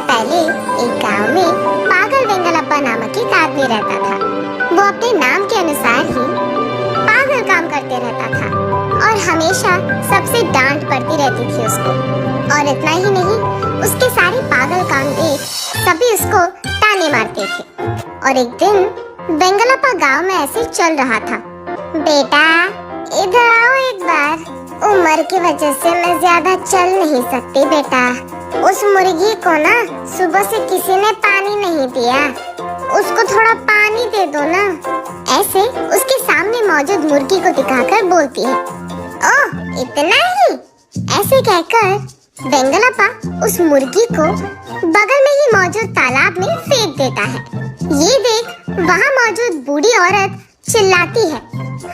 पहले एक गांव में पागल वेंगलप्पा नामक एक आदमी रहता था। वो अपने नाम के अनुसार ही पागल काम करते रहता था और हमेशा सबसे डांट पड़ती रहती थी उसको। और इतना ही नहीं, उसके सारे पागल काम देख सभी उसको ताने मारते थे। और एक दिन वेंगलप्पा गांव में ऐसे चल रहा था। बेटा इधर आओ एक बार, उम्र की वजह से मैं ज्यादा चल नहीं सकती बेटा। उस मुर्गी को ना सुबह से किसी ने पानी नहीं दिया, उसको थोड़ा पानी दे दो ना। ऐसे उसके सामने मौजूद मुर्गी को दिखाकर बोलती है। ओह इतना ही, ऐसे कहकर वेंगलप्पा उस मुर्गी को बगल में ही मौजूद तालाब में फेंक देता है। ये देख वहाँ मौजूद बूढ़ी औरत चिल्लाती है,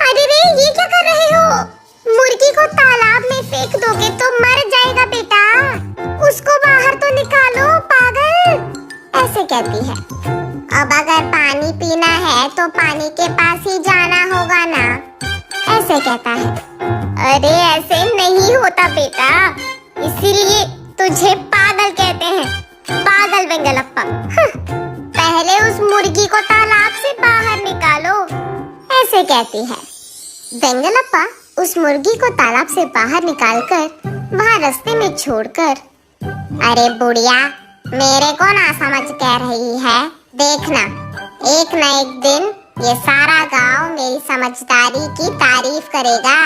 अरे रे ये क्या कर रहे हो? मुर्गी को तालाब में फेंक दोगे तो मर जाएगा बेटा, उसको बाहर तो निकालो पागल। ऐसे कहती है। अब अगर पानी पीना है तो पानी के पास ही जाना होगा ना, ऐसे कहता है। अरे ऐसे नहीं होता बेटा, इसीलिए तुझे पागल कहते हैं, पागल वेंगलप्पा। पहले उस मुर्गी को तालाब से बाहर निकालो, ऐसे कहती है। वेंगलप्पा उस मुर्गी को तालाब से बाहर निकालकर वहाँ रास्ते में छोड़कर, अरे बुढ़िया मेरे को ना समझ कह रही है, देखना एक न एक दिन ये सारा गांव मेरी समझदारी की तारीफ करेगा,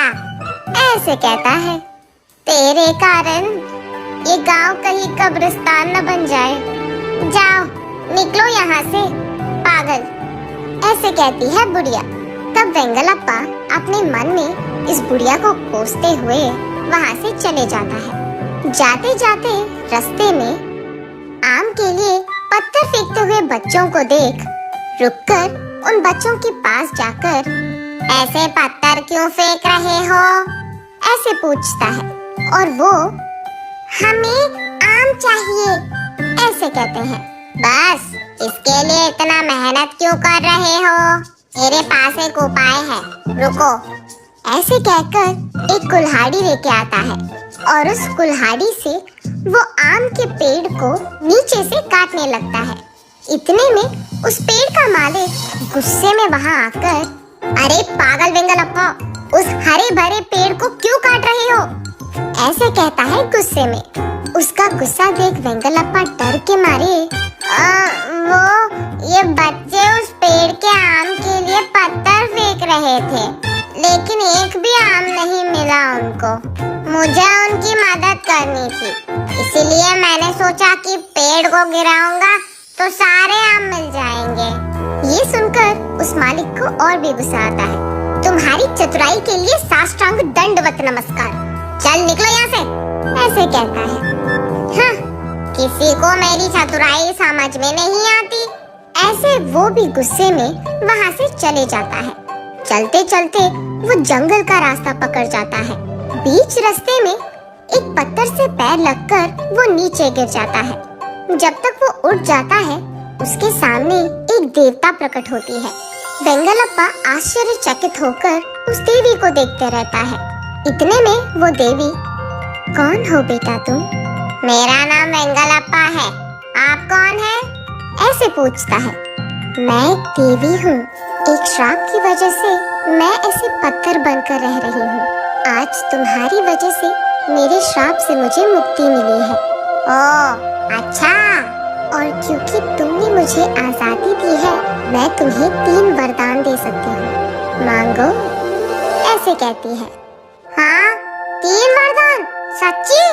ऐसे कहता है। तेरे कारण ये गांव कहीं कब्रिस्तान न बन जाए, जाओ निकलो यहाँ से पागल, ऐसे कहती है बुढ़िया। तब वेंगलप्पा अपने मन में इस बुढ़िया को कोसते हुए वहाँ से चले जाता है। जाते जाते रास्ते में आम के लिए पत्थर फेंकते हुए बच्चों को देख रुककर उन बच्चों के पास जाकर, ऐसे पत्थर क्यों फेंक रहे हो, ऐसे पूछता है। और वो, हमें आम चाहिए, ऐसे कहते हैं। बस इसके लिए इतना मेहनत क्यों कर रहे हो, मेरे पास एक उपाय है, रुको, ऐसे कहकर एक कुल्हाड़ी लेके आता है और उस कुल्हाड़ी से वो आम के पेड़ को नीचे से काटने लगता है। इतने में उस पेड़ का मालिक गुस्से में वहाँ आकर, अरे पागल वेंगलप्पा, उस हरे भरे पेड़ को क्यों काट रहे हो, ऐसे कहता है गुस्से में। उसका गुस्सा देख वेंगलप्पा डर के मारे, वो ये बच्चे उस पेड़ के आम के लिए पत्थर फेंक रहे थे, लेकिन एक भी आम नहीं मिला उनको, मुझे उनकी मदद करनी थी, इसीलिए मैंने सोचा कि पेड़ को गिराऊंगा तो सारे आम मिल जाएंगे। ये सुनकर उस मालिक को और भी गुस्सा आता है। तुम्हारी चतुराई के लिए साष्टांग दंडवत नमस्कार, चल निकलो यहाँ से, ऐसे कहता है। हाँ, किसी को मेरी चतुराई समझ में नहीं आती, ऐसे वो भी गुस्से में वहाँ से चले जाता है। चलते चलते वो जंगल का रास्ता पकड़ जाता है। बीच रास्ते में एक पत्थर से पैर लगकर वो नीचे गिर जाता है। जब तक वो उठ जाता है, उसके सामने एक देवता प्रकट होती है। वेंगलप्पा आश्चर्यचकित होकर उस देवी को देखते रहता है। इतने में वो देवी, कौन हो बेटा तुम? मेरा नाम वेंगलप्पा है, आप कौन है? ऐसे पूछता है। मैं एक देवी हूँ, एक श्राप की वजह से मैं ऐसे पत्थर बनकर रह रही हूँ। आज तुम्हारी वजह से मेरे श्राप से मुझे मुक्ति मिली है। ओह अच्छा, और क्योंकि तुमने मुझे आजादी दी है, मैं तुम्हें 3 वरदान दे सकती हूँ, मांगो, ऐसे कहती है। हाँ 3 वरदान, सच्ची?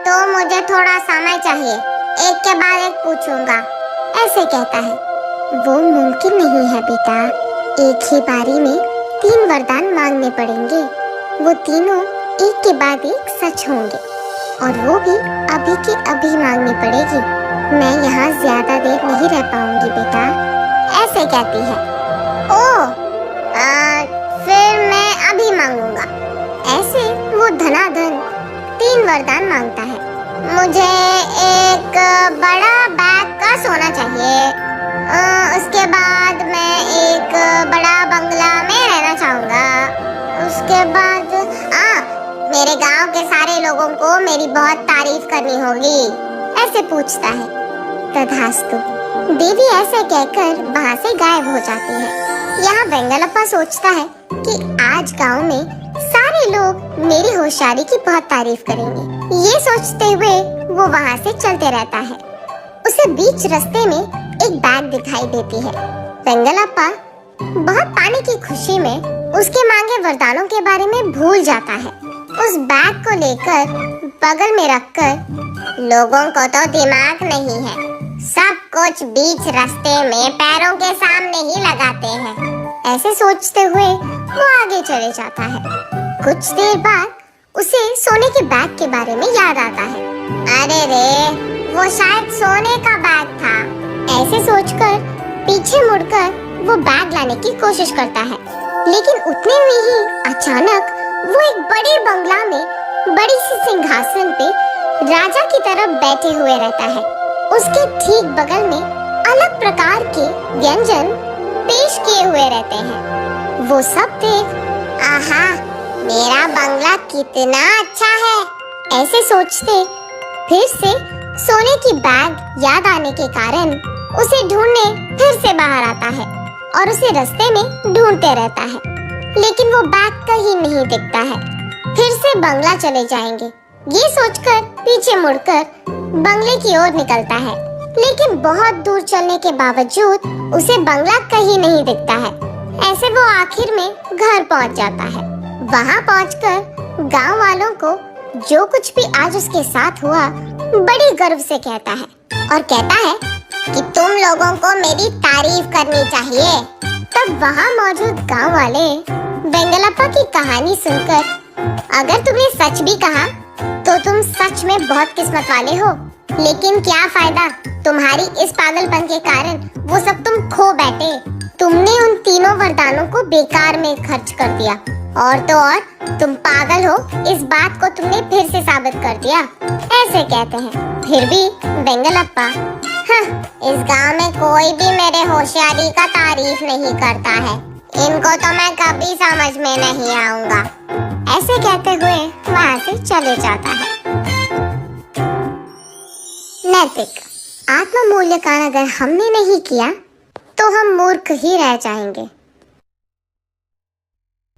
तो मुझे थोड़ा समय चाहिए, एक के बाद एक पूछूंगा, ऐसे कहता है। वो मुमकिन नहीं है बेटा, एक ही बारी में 3 वरदान मांगने पड़ेंगे, वो तीनों एक के बाद एक सच होंगे, और वो भी अभी की अभी मांगनी पड़ेगी। मैं यहाँ ज्यादा देर नहीं रह पाऊंगी बेटा, ऐसे कहती है। ओह, फिर मैं अभी मांगूंगा। ऐसे वो धनाधन 3 वरदान मांगता है। मुझे एक बड़ा बैग का सोना चाहिए, उसके बाद मैं एक बड़ा बंगला में रहना चाहूँगा, उसके बाद मेरे गांव के सारे लोगों को मेरी बहुत तारीफ करनी होगी, ऐसे पूछता है। तथास्तु, देवी ऐसे कहकर वहाँ से गायब हो जाती है। यहाँ वेंगलप्पा सोचता है कि आज गांव में सारे लोग मेरी होशियारी की बहुत तारीफ करेंगे। ये सोचते हुए वो वहाँ से चलते रहता है। उसे बीच रास्ते में एक बैग दिखाई देती है। वेंगलप्पा बहुत पाने की खुशी में उसके मांगे वरदानों के बारे में भूल जाता है। उस बैग को लेकर बगल में रखकर, लोगों को तो दिमाग नहीं है, सब कुछ बीच रास्ते में पैरों के सामने ही लगाते हैं, ऐसे सोचते हुए वो आगे चले जाता है। कुछ देर बाद उसे सोने के बैग के बारे में याद आता है। अरे रे, वो शायद सोने का बैग था। ऐसे सोचकर पीछे मुड़कर वो बैग लाने की कोशिश करता है, लेकिन उतने में ही अचानक वो एक बड़े बंगला में बड़ी सी सिंहासन पे राजा की तरह बैठे हुए रहता है। उसके ठीक बगल में अलग प्रकार के व्यंजन पेश किए हुए रहते हैं। वो सब देख, आहा, मेरा बंगला कितना अच्छा है, ऐसे सोचते फिर से सोने की बैग याद आने के कारण उसे ढूंढने फिर से बाहर आता है और उसे रास्ते में ढूंढते रहता है, लेकिन वो बैग कहीं नहीं दिखता है। फिर से बंगला चले जाएंगे, ये सोचकर पीछे मुड़कर बंगले की ओर निकलता है, लेकिन बहुत दूर चलने के बावजूद उसे बंगला कहीं नहीं दिखता है। ऐसे वो आखिर में घर पहुंच जाता है। वहां पहुंचकर गांव वालों को जो कुछ भी आज उसके साथ हुआ बड़ी गर्व से कहता है और कहता है कि तुम लोगों को मेरी तारीफ करनी चाहिए। तब वहाँ मौजूद गांव वाले वेंगलप्पा की कहानी सुनकर, अगर तुमने सच भी कहा तो तुम सच में बहुत किस्मत वाले हो, लेकिन क्या फायदा, तुम्हारी इस पागलपन के कारण वो सब तुम खो बैठे। तुमने उन तीनों वरदानों को बेकार में खर्च कर दिया, और तो और तुम पागल हो, इस बात को तुमने फिर से साबित कर दिया, ऐसे कहते हैं। फिर भी वेंगलप्पा, इस गांव में कोई भी मेरे होशियारी का तारीफ नहीं करता है, इनको तो मैं कभी समझ में नहीं आऊंगा, ऐसे कहते हुए वहाँ से चले जाता है। नैतिक आत्म मूल्य का अगर हमने नहीं किया तो हम मूर्ख ही रह जाएंगे।